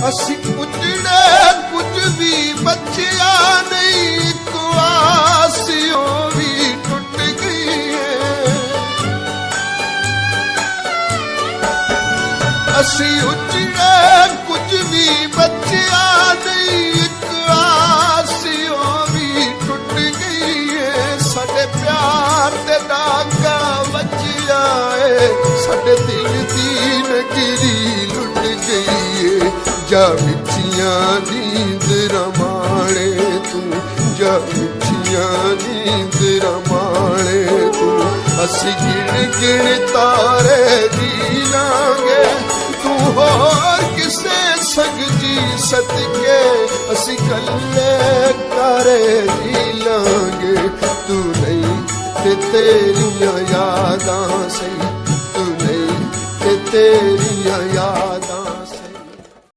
ਅਸੀਂ ਉਜੜੇ ਕੁਝ ਵੀ ਬਚਿਆ ਨਹੀਂ, ਇੱਕ ਆਸਿਓ ਵੀ ਟੁੱਟ ਗਈ ਏ। ਅਸੀਂ ਉਜੜੇ ਕੁਝ ਵੀ ਬਚਿਆ ਨਹੀਂ, ਇੱਕ ਆਸਿਓ ਵੀ ਟੁੱਟ ਗਈ ਏ। ਸਾਡੇ ਪਿਆਰ ਦੇ ਡਾਕਾ ਵੱਜਿਆ ਏ, ਸਾਡੇ ਦਿਲ ਦੀ ਨਗਰੀ ਲੁੱਟ ਗਈ ਏ। ਜਾ ਮਿੱਠੀਆਂ ਨੀਂਦ ਰਮਾਣੇ ਤੂੰ, ਜਾ ਮਿੱਠੀਆਂ ਨੀਂਦ ਰਮਾਣੇ ਤੂੰ। ਅਸੀਂ ਗਿਣ ਗਿਣ ਤਾਰੇ ਜੀ ਲਾਂਗੇ, ਤੂੰ ਹੋਰ ਕਿਸੇ ਸੰਗ ਜੀ ਸਦਕੇ ਅਸੀਂ ਕੱਲੇ ਤਾਰੇ ਜੀ ਲਾਂਗੇ। ਤੂੰ ਨਹੀਂ ਤੇ ਤੇਰੀਆਂ ਯਾਦਾਂ ਸਹੀ, ਤੂੰ ਨਹੀਂ ਤੇ ਤੇਰੀਆਂ ਯਾਦਾਂ